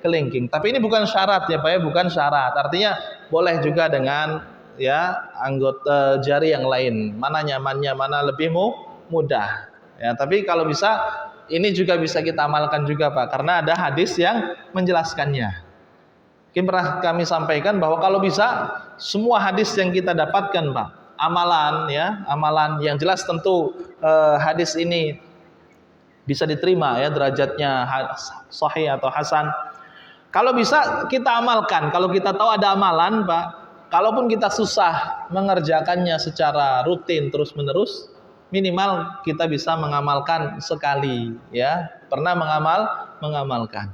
kelingking. Tapi ini bukan syarat ya Pak ya, bukan syarat. Artinya boleh juga dengan ya anggota jari yang lain. Mana nyamannya, mana lebih mudah. Ya, tapi kalau bisa ini juga bisa kita amalkan juga Pak, karena ada hadis yang menjelaskannya. Mungkin pernah kami sampaikan bahwa kalau bisa semua hadis yang kita dapatkan Pak, amalan ya, amalan yang jelas tentu hadis ini bisa diterima ya, derajatnya sahih atau hasan. Kalau bisa kita amalkan. Kalau kita tahu ada amalan Pak, kalaupun kita susah mengerjakannya secara rutin terus-menerus, minimal kita bisa mengamalkan sekali ya, pernah mengamalkan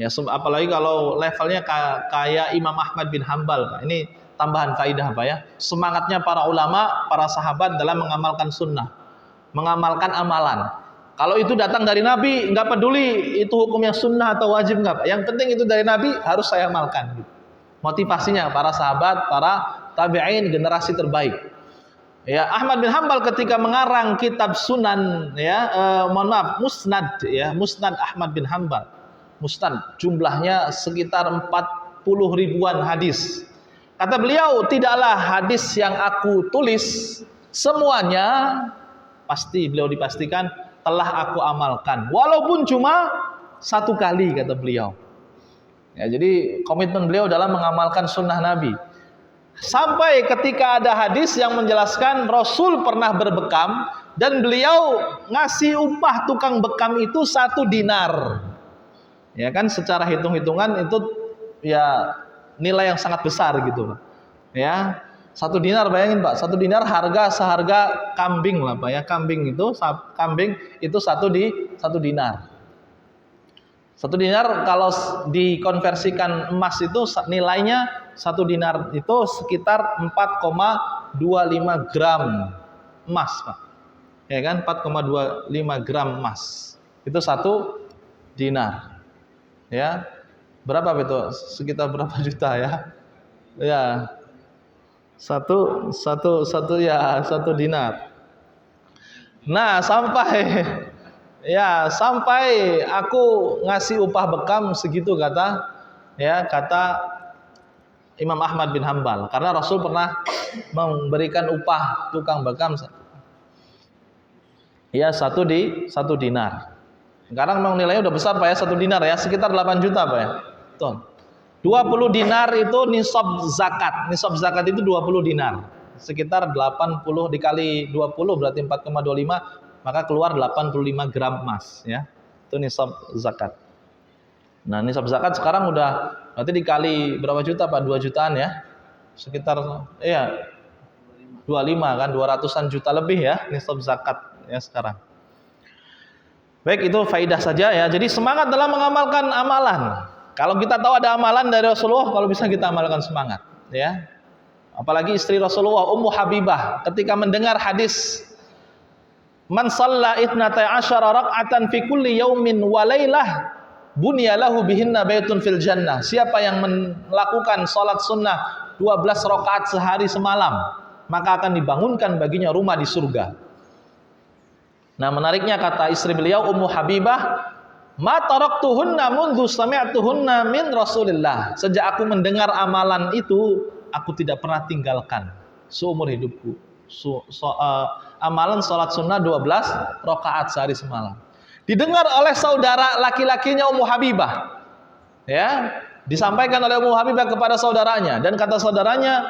ya, apalagi kalau levelnya kayak Imam Ahmad bin Hambal Pak. Ini tambahan kaidah Pak ya, semangatnya para ulama, para sahabat dalam mengamalkan sunnah, mengamalkan amalan. Kalau itu datang dari Nabi, nggak peduli itu hukumnya sunnah atau wajib nggak Pak, yang penting itu dari Nabi harus saya amalkan. Motivasinya para sahabat, para tabi'in, generasi terbaik. Ya, Ahmad bin Hambal ketika mengarang kitab Sunan ya, Musnad ya, Musnad Ahmad bin Hambal. Musnad jumlahnya sekitar 40 ribuan hadis. Kata beliau, tidaklah hadis yang aku tulis semuanya, pasti beliau dipastikan telah aku amalkan, walaupun cuma satu kali, kata beliau. Ya, jadi komitmen beliau dalam mengamalkan sunnah Nabi. Sampai ketika ada hadis yang menjelaskan Rasul pernah berbekam dan beliau ngasih upah tukang bekam itu 1 dinar. Ya kan, secara hitung-hitungan itu ya nilai yang sangat besar gitu Pak. Ya, 1 dinar, bayangin Pak, 1 dinar harga seharga kambing lah Pak ya. Kambing itu 1 dinar. 1 dinar kalau dikonversikan emas itu nilainya 1 dinar itu sekitar 4,25 gram emas Pak. Ya kan, 4,25 gram emas. Itu 1 dinar. Ya. Berapa itu? Sekitar berapa juta ya? Ya. Satu dinar. Nah, sampai aku ngasih upah bekam segitu, kata Imam Ahmad bin Hambal, karena Rasul pernah memberikan upah tukang bekam ya 1 dinar. Sekarang memang nilainya udah besar Pak ya, 1 dinar ya, sekitar 8 juta Pak ya. Tuh. 20 dinar itu nisab zakat. Nisab zakat itu 20 dinar. Sekitar 80 dikali 20 berarti 4,25, maka keluar 85 gram emas ya. Itu nisab zakat. Nah, nisab zakat sekarang udah berarti dikali berapa juta Pak? 2 jutaan ya. Sekitar 25 kan, 200-an juta lebih ya nisab zakat ya sekarang. Baik, itu faidah saja ya. Jadi semangat dalam mengamalkan amalan. Kalau kita tahu ada amalan dari Rasulullah, kalau bisa kita amalkan, semangat ya. Apalagi istri Rasulullah Ummu Habibah ketika mendengar hadis man shalla 12 raka'atan fi kulli yaumin wa lailah bunya lahu bihinna baitun fil jannah. Siapa yang melakukan salat sunnah 12 rakaat sehari semalam, maka akan dibangunkan baginya rumah di surga. Nah, menariknya kata istri beliau Ummu Habibah, ma taraktuhunna mundzu sami'tuhunna min Rasulillah. Sejak aku mendengar amalan itu, aku tidak pernah tinggalkan seumur hidupku. Amalan salat sunnah 12 rakaat sehari semalam. Didengar oleh saudara laki-lakinya Ummu Habibah. Ya, disampaikan oleh Ummu Habibah kepada saudaranya, dan kata saudaranya,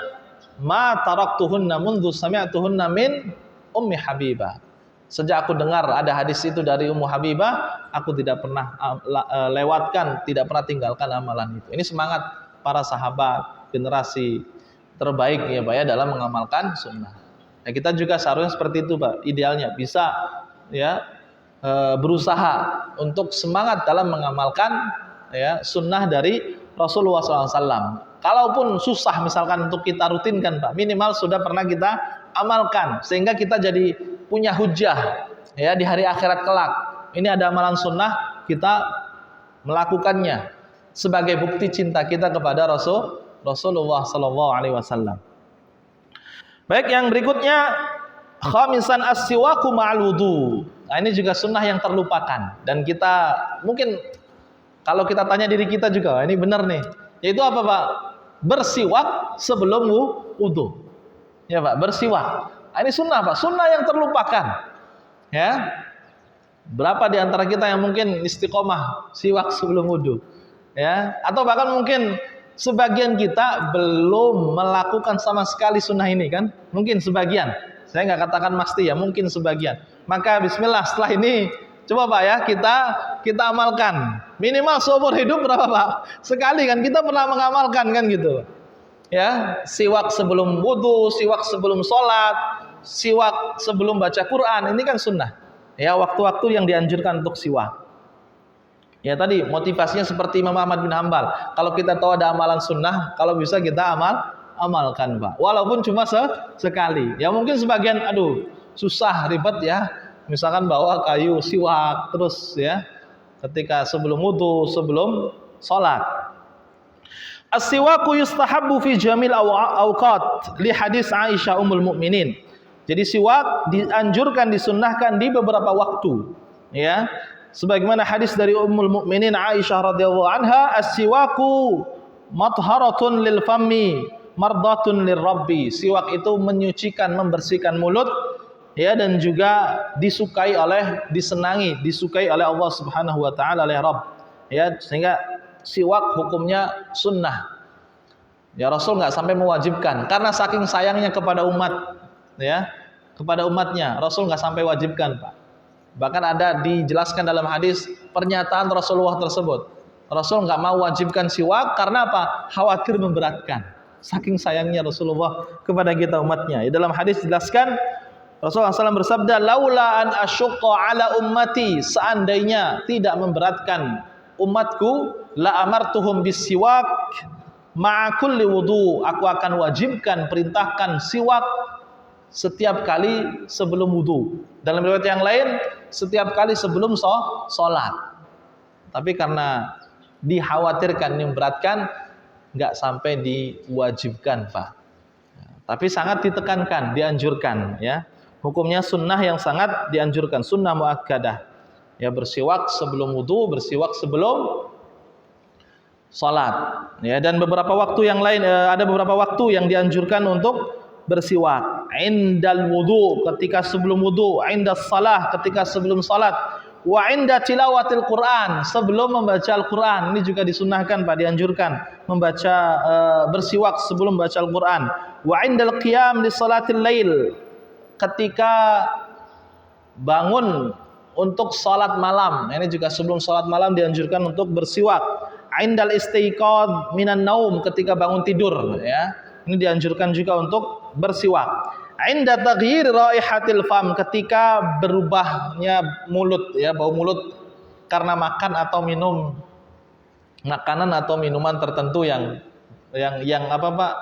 ma taraktuhunna mundzu sami'tuhunna min Ummi Habibah. Sejak aku dengar ada hadis itu dari Ummu Habibah, aku tidak pernah lewatkan, tidak pernah tinggalkan amalan itu. Ini semangat para sahabat, generasi terbaik ya Pak ya, dalam mengamalkan sunnah. Nah, kita juga seharusnya seperti itu Pak, idealnya bisa ya berusaha untuk semangat dalam mengamalkan ya sunnah dari Rasulullah SAW. Kalaupun susah misalkan untuk kita rutinkan Pak, minimal sudah pernah kita amalkan, sehingga kita jadi punya hujah ya di hari akhirat kelak. Ini ada amalan sunnah, kita melakukannya sebagai bukti cinta kita kepada Rasulullah SAW. Baik, yang berikutnya khamisan as-siwaku ma'al wudu. Nah, ini juga sunnah yang terlupakan dan kita mungkin Kalau kita tanya diri kita juga, ini benar nih. Yaitu apa Pak? Bersiwak sebelum wudu. Ya Pak, bersiwak. Ini sunnah Pak, sunnah yang terlupakan. Ya, berapa di antara kita yang mungkin istiqomah siwak sebelum wudu? Ya, atau bahkan mungkin sebagian kita belum melakukan sama sekali sunnah ini kan? Mungkin sebagian. Saya nggak katakan pasti ya, mungkin sebagian. Maka Bismillah setelah ini coba Pak ya kita amalkan. Minimal seumur hidup berapa Pak? Sekali kan kita pernah mengamalkan kan gitu. Ya, siwak sebelum wudu, siwak sebelum sholat, siwak sebelum baca Quran, ini kan sunnah. Ya, waktu-waktu yang dianjurkan untuk siwak. Ya tadi motivasinya seperti Imam Ahmad bin Hambal. Kalau kita tahu ada amalan sunnah, kalau bisa kita amalkan Pak. Walaupun cuma sekali. Ya mungkin sebagian, aduh susah ribet ya. Misalkan bawa kayu siwak terus ya. Ketika sebelum wudu, sebelum sholat. As-siwaku yustahabbu fi jamil awqat li hadis Aisyah ummul mukminin. Jadi siwak dianjurkan, disunnahkan di beberapa waktu. Ya. Sebagaimana hadis dari Ummul Mukminin Aisyah radhiyallahu anha, as-siwaku matharatun lil fammi mardatun lirabbi. Siwak itu menyucikan, membersihkan mulut ya, dan juga disenangi, disukai oleh Allah Subhanahu wa taala, oleh Rabb. Ya, sehingga siwak hukumnya sunnah. Ya, Rasul nggak sampai mewajibkan karena saking sayangnya kepada umat ya, kepada umatnya. Rasul nggak sampai wajibkan, Pak. Bahkan ada dijelaskan dalam hadis pernyataan Rasulullah tersebut. Rasul nggak mau wajibkan siwak karena apa? Khawatir memberatkan. Saking sayangnya Rasulullah kepada kita umatnya. Dalam hadis dijelaskan Rasulullah SAW bersabda, "Laula an asyqa ala ummati", seandainya tidak memberatkan umatku, la amartuhum bisiwak ma'a kulli wudu, aku akan wajibkan, perintahkan siwak setiap kali sebelum wudu. Dalam riwayat yang lain, setiap kali sebelum sholat. Tapi karena dikhawatirkan memberatkan, nggak sampai diwajibkan, Pak. Tapi sangat ditekankan, dianjurkan, ya. Hukumnya sunnah yang sangat dianjurkan, sunnah muakkadah. Ya, bersiwak sebelum wudu, bersiwak sebelum sholat. Ya, dan beberapa waktu yang lain, ada beberapa waktu yang dianjurkan untuk bersiwak. Indal wudu, ketika sebelum wudu, indas salah, ketika sebelum salat, wa inda tilawatil Quran, sebelum membaca Al-Quran. Ini juga disunnahkan Pak, dianjurkan membaca bersiwak sebelum baca Al-Quran. Wa indal qiyam li salatil lail, ketika bangun untuk salat malam. Ini juga sebelum salat malam dianjurkan untuk bersiwak. Indal istiqad minan naum, ketika bangun tidur, ya. Ini dianjurkan juga untuk bersiwak. Inda taghyir raihatil fam, ketika berubahnya mulut, ya, bau mulut karena makan atau minum makanan atau minuman tertentu yang apa Pak,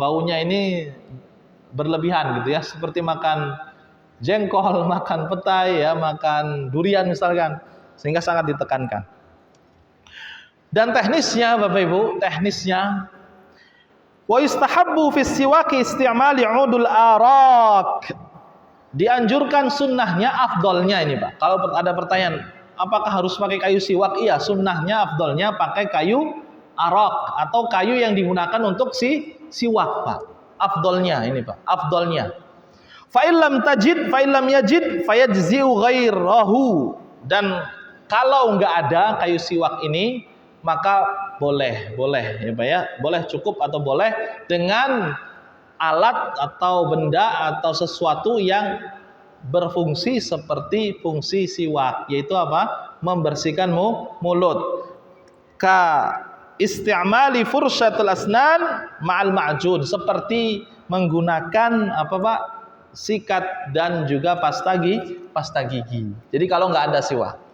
baunya ini berlebihan gitu ya, seperti makan jengkol, makan petai, ya, makan durian misalkan, sehingga sangat ditekankan. Dan teknisnya Bapak Ibu, teknisnya wa yustahabbu fi siwaki isti'mali 'udul arak. Dianjurkan, sunnahnya, afdolnya ini Pak. Kalau ada pertanyaan, apakah harus pakai kayu siwak? Iya, sunnahnya, afdolnya pakai kayu arak atau kayu yang digunakan untuk siwak Pak. Afdolnya ini Pak, afdolnya. Fa illam yajid fayajzi'u ghairahu. Dan kalau enggak ada kayu siwak ini, maka boleh ya Pak ya, boleh cukup atau boleh dengan alat atau benda atau sesuatu yang berfungsi seperti fungsi siwak, yaitu apa? Membersihkan mulut. Ka isti'mali fursyatul asnan ma'al ma'jun, seperti menggunakan apa Pak? Sikat dan juga pasta gigi. Jadi kalau nggak ada siwak.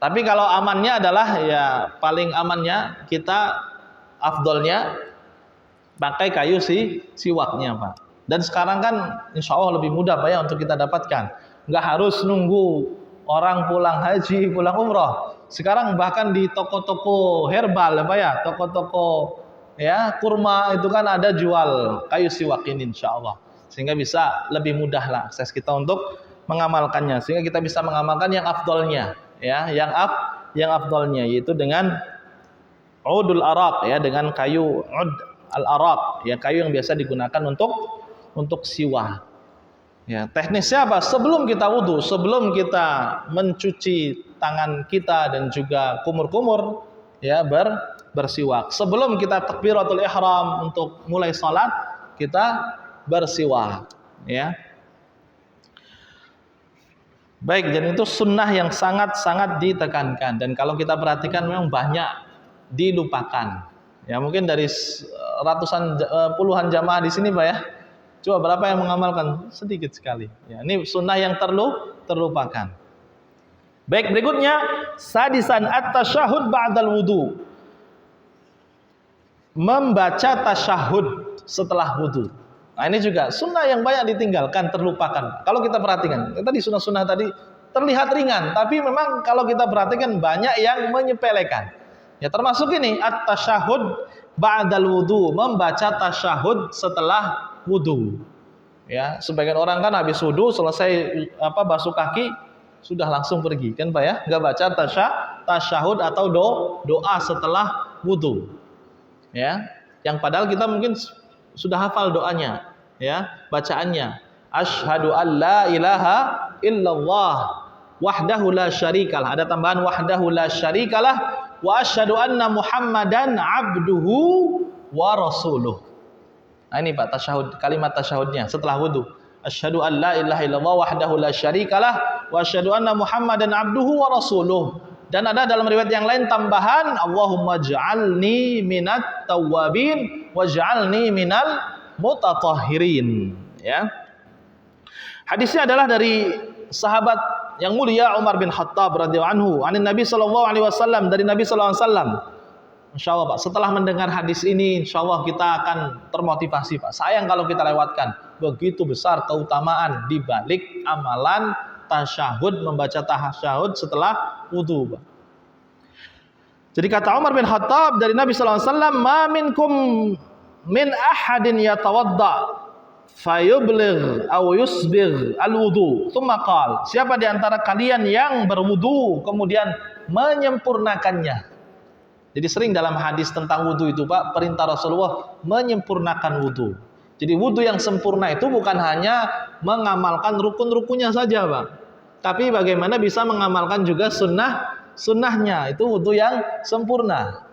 Tapi kalau amannya adalah, ya paling amannya kita afdolnya pakai kayu siwaknya Pak. Dan sekarang kan insya Allah lebih mudah Pak ya untuk kita dapatkan. Nggak harus nunggu orang pulang haji, pulang umroh. Sekarang bahkan di toko-toko herbal ya Pak ya, toko-toko ya kurma itu kan ada jual kayu siwak ini insya Allah. Sehingga bisa lebih mudah lah akses kita untuk mengamalkannya. Sehingga kita bisa mengamalkan yang afdolnya. Ya, yang yang afdalnya, yaitu dengan udul araq, ya, dengan kayu ud al araq, ya, kayu yang biasa digunakan untuk siwak. Ya, teknisnya apa? Sebelum kita wudu, sebelum kita mencuci tangan kita dan juga kumur-kumur, ya, bersiwak. Sebelum kita takbiratul ihram untuk mulai salat, kita bersiwak, ya. Baik, dan itu sunnah yang sangat-sangat ditekankan, dan kalau kita perhatikan memang banyak dilupakan. Ya, mungkin dari ratusan puluhan jamaah di sini, Pak, ya. Coba berapa yang mengamalkan? Sedikit sekali. Ya, ini sunnah yang terlupakan. Baik, berikutnya sadisan at-tasyahud ba'dal wudu. Membaca tasyahud setelah wudu. Nah, ini juga sunnah yang banyak ditinggalkan, terlupakan. Kalau kita perhatikan, tadi sunnah-sunnah tadi terlihat ringan, tapi memang kalau kita perhatikan banyak yang menyepelekan. Ya, termasuk ini at-tasyahud ba'dal wudu, membaca tasyahud setelah wudu. Ya, sebagian orang kan habis wudu selesai basuh kaki sudah langsung pergi, kan Pak, ya, nggak baca tasyahud atau doa setelah wudu. Ya, yang padahal kita mungkin sudah hafal doanya, ya, bacaannya. Asyhadu an la ilaha illallah wahdahu la syarikalah. Ada tambahan wahdahu la syarikalah wa asyhadu anna Muhammadan abduhu wa rasuluh. Nah, ini Pak tasyahud, kalimat tasyahudnya setelah wudu. Asyhadu an la ilaha illallah wahdahu la syarikalah wa asyhadu anna Muhammadan abduhu wa rasuluh. Dan ada dalam riwayat yang lain tambahan Allahumma ja'alni minat tawwabin waj'alni minal mutatahhirin, ya. Hadisnya adalah dari sahabat yang mulia Umar bin Khattab radhiyallahu anhu, anin Nabi sallallahu alaihi wasallam, dari Nabi sallallahu alaihi wasallam. Insyaallah, Pak, setelah mendengar hadis ini insyaallah kita akan termotivasi, Pak. Sayang kalau kita lewatkan. Begitu besar keutamaan di balik amalan tasyahud, membaca tasyahud setelah wudu, Pak. Jadi kata Umar bin Khattab dari Nabi sallallahu alaihi wasallam, "Ma minkum min ahadin yatawadda fayubligh aw yusbigh al-wudu." Tsumma qala, siapa di antara kalian yang berwudu kemudian menyempurnakannya. Jadi sering dalam hadis tentang wudu itu, Pak, perintah Rasulullah menyempurnakan wudu. Jadi wudu yang sempurna itu bukan hanya mengamalkan rukun-rukunnya saja, Pak, tapi bagaimana bisa mengamalkan juga sunnahnya. Itu wudu yang sempurna.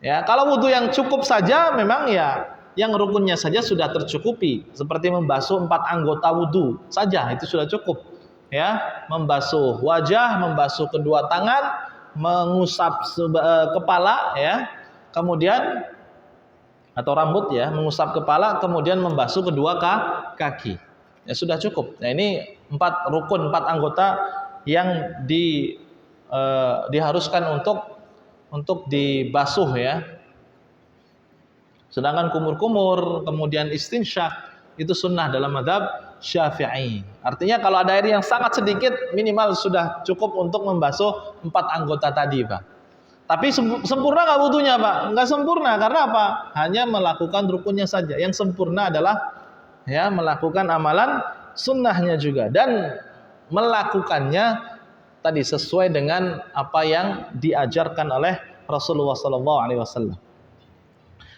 Ya, kalau wudu yang cukup saja memang ya yang rukunnya saja sudah tercukupi, seperti membasuh 4 anggota wudu saja itu sudah cukup. Ya, membasuh wajah, membasuh kedua tangan, mengusap kepala, ya, kemudian atau rambut, ya, mengusap kepala, kemudian membasuh kedua kaki. Ya, sudah cukup. Nah, ini 4 rukun, 4 anggota yang diharuskan untuk dibasuh, ya. Sedangkan kumur-kumur, kemudian istinsyak itu sunnah dalam mazhab Syafi'i. Artinya kalau ada air yang sangat sedikit, minimal sudah cukup untuk membasuh 4 anggota tadi, Pak. Tapi sempurna nggak wudunya, Pak? Nggak sempurna, karena apa? Hanya melakukan rukunnya saja. Yang sempurna adalah, ya, melakukan amalan sunnahnya juga, dan melakukannya tadi sesuai dengan apa yang diajarkan oleh Rasulullah SAW.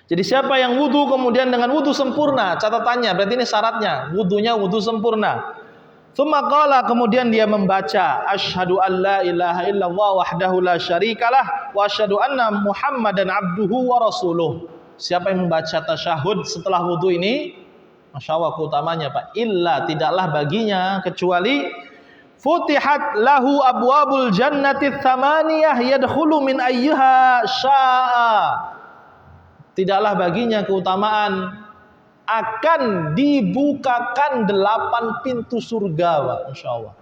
Jadi siapa yang wudu kemudian dengan wudu sempurna, catatannya berarti ini syaratnya, wudunya wudu sempurna. Tsumma qala, kemudian dia membaca asyhadu an la ilaha illallah wahdahu la syarikalah wa asyhadu anna Muhammadan abduhu wa rasuluh. Siapa yang membaca tasyahud setelah wudu ini, Masya Allah keutamanya, Pak, illa, tidaklah baginya kecuali futihat lahu abwabul jannati tsamaniyah yadkhulu min ayyiha syaa. Tidaklah baginya keutamaan akan dibukakan 8 pintu surga, Pak. Insya Allah.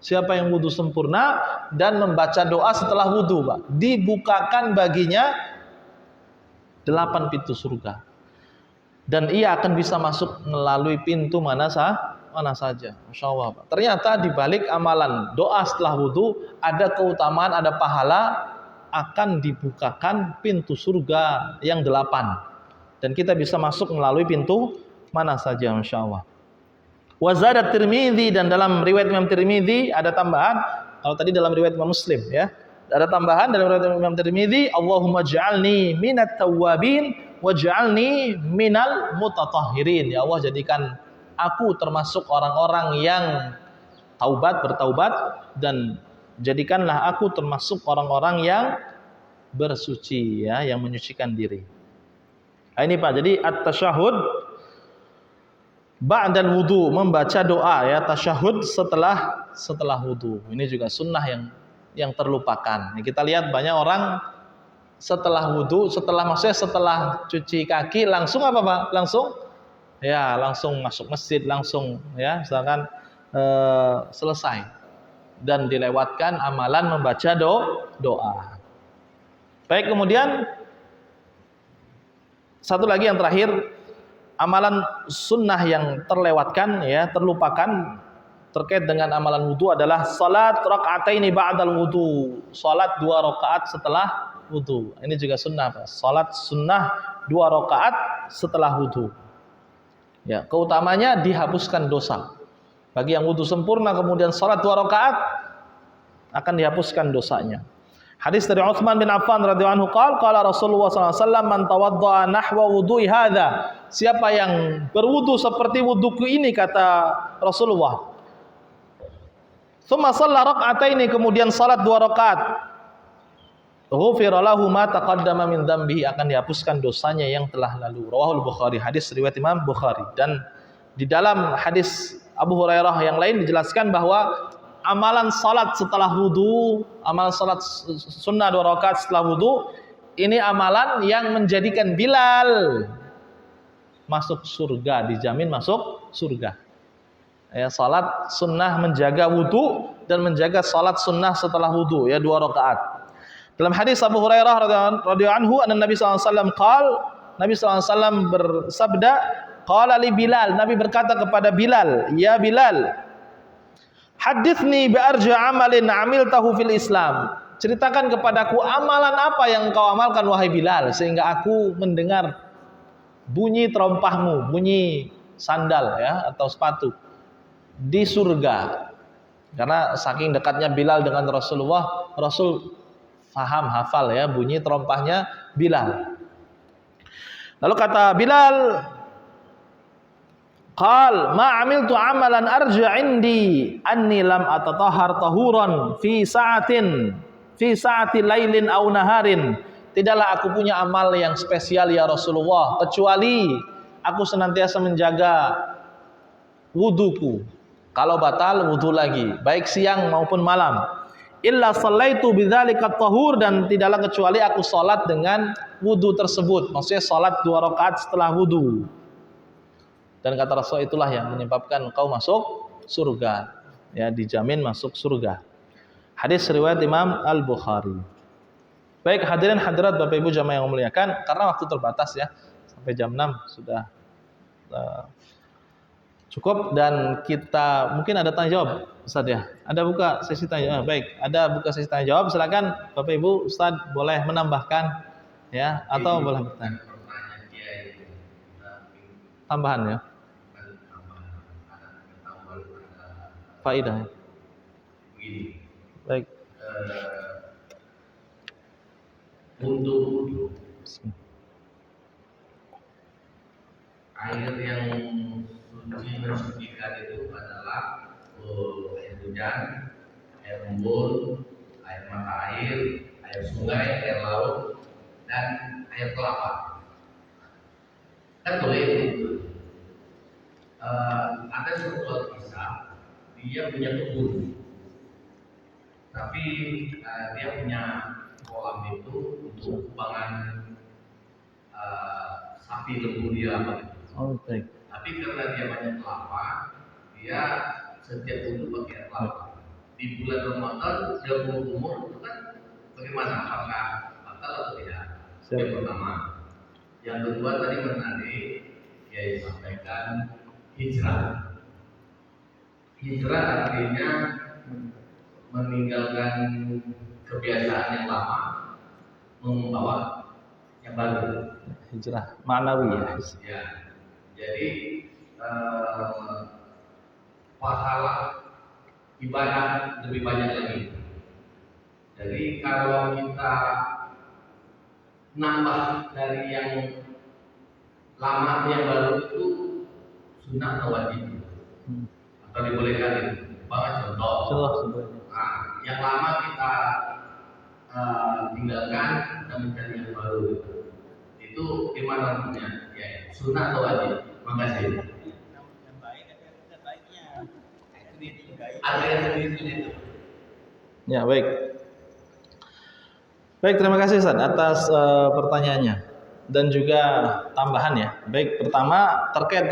Siapa yang wudu sempurna dan membaca doa setelah wudu, Pak, dibukakan baginya 8 pintu surga. Dan ia akan bisa masuk melalui pintu mana saja. Masya Allah, Pak. Ternyata di balik amalan doa setelah wudu ada keutamaan, ada pahala, akan dibukakan pintu surga yang 8, dan kita bisa masuk melalui pintu mana saja, Masya Allah. Wazadat Tirmidzi, dan dalam riwayat Imam Tirmidzi ada tambahan, kalau tadi dalam riwayat Imam Muslim, ya, Ada tambahan dari Imam Tirmidzi, Allahumma ja'alni minat tawwabin waj'alni minal mutatahhirin. Ya Allah, jadikan aku termasuk orang-orang yang bertaubat, dan jadikanlah aku termasuk orang-orang yang bersuci, ya, yang menyucikan diri. Nah, ini Pak, jadi at-tasyahud ba'dal wudu, membaca doa, ya, tasyahud setelah wudu. Ini juga sunnah yang terlupakan. Ini kita lihat banyak orang setelah wudu, maksudnya setelah cuci kaki langsung apa Pak? Langsung masuk masjid, langsung, ya, misalkan selesai dan dilewatkan amalan membaca doa. Baik, kemudian satu lagi yang terakhir, amalan sunnah yang terlewatkan, ya, terlupakan terkait dengan amalan wudu adalah salat raka'ataini ba'dal wudu. Salat 2 rakaat setelah wudu. Ini juga sunnah, Pak. Salat sunnah 2 rakaat setelah wudu. Ya, keutamanya dihapuskan dosa. Bagi yang wudu sempurna kemudian salat 2 rakaat akan dihapuskan dosanya. Hadis dari Utsman bin Affan radhiyallahu anhu qala Rasulullah sallallahu alaihi wasallam man tawaddaa nahwa wudu'i hadza. Siapa yang berwudu seperti wuduku ini, kata Rasulullah. Tsumma shalla rak'ataini, kemudian salat 2 rakaat. Ghufira lahu ma taqaddama min dzambihi, akan dihapuskan dosanya yang telah lalu. Rawahul Bukhari, hadis riwayat Imam Bukhari. Dan di dalam hadis Abu Hurairah yang lain dijelaskan bahwa amalan salat setelah wudu, amalan salat sunnah 2 rakaat setelah wudu, ini amalan yang menjadikan Bilal masuk surga, dijamin masuk surga. Ya, salat sunnah menjaga wudu dan menjaga salat sunnah setelah wudu, ya, 2 rakaat. Dalam hadis Abu Hurairah radhiyallahu anhu, Nabi sallallahu alaihi wasallam Nabi sallallahu alaihi wasallam bersabda, qala li Bilal, Nabi berkata kepada Bilal, ya Bilal, hadithni bi arja amalin amiltahu fil Islam. Ceritakan kepadaku amalan apa yang kau amalkan wahai Bilal, sehingga aku mendengar bunyi terompahmu, bunyi sandal, ya, atau sepatu di surga. Karena saking dekatnya Bilal dengan Rasulullah, Rasul hafal, ya, bunyi terompahnya Bilal. Lalu kata Bilal, qal ma amiltu amalan arja indi anni lam atatahhar tahuran fi sa'ati lailin aw naharin. Tidaklah aku punya amal yang spesial, ya Rasulullah, kecuali aku senantiasa menjaga wuduku. Kalau batal, wudu lagi, baik siang maupun malam. Illa sallaitu bidzalika tahur, dan tidaklah kecuali aku salat dengan wudu tersebut. Maksudnya salat 2 rakaat setelah wudu. Dan kata Rasul, itulah yang menyebabkan engkau masuk surga, ya, dijamin masuk surga. Hadis riwayat Imam Al-Bukhari. Baik, hadirin hadirat Bapak Ibu jamaah yang memuliakan, karena waktu terbatas, ya, sampai jam 6 sudah cukup, dan kita mungkin ada tanya jawab, Ustaz, ya. Ada buka sesi tanya jawab. Baik, ada buka sesi tanya jawab. Silakan Bapak Ibu, Ustaz boleh menambahkan, ya, atau boleh bertanya. Tambahan, ya. Faidah. Baik. Untuk air yang suci mensucikan itu adalah air hujan, air embun, air mata air sungai, air laut, dan air kelapa. Kan boleh itu. Ada suatu kisah, dia punya kebun, tapi dia punya kolam itu untuk kubangan sapi lembu dia. Baik. Tapi karena dia banyak kelapa, dia setiap untuk pakai kelapa. Di bulan Ramadan dia umur itu kan bagaimana? Apakah batal atau tidak? Yang pertama. Yang kedua tadi menarik, Kiai sampaikan hijrah. Hijrah artinya meninggalkan kebiasaan yang lama, membawa yang baru. Hijrah ma'nawi, ya. Ya. Jadi pahala ibadah lebih banyak lagi. Jadi kalau kita nambah dari yang lama ke yang baru itu sunnah atau wajib atau dibolehkan itu. Contoh. Sebenarnya. Nah, yang lama kita tinggalkan dan mencari yang baru itu gimana hukumnya? Ya, sunnah atau wajib? Makasih. Ada yang sendiri itu. Ya, baik. Baik, terima kasih Ustaz atas pertanyaannya dan juga tambahan ya. Baik, pertama terkait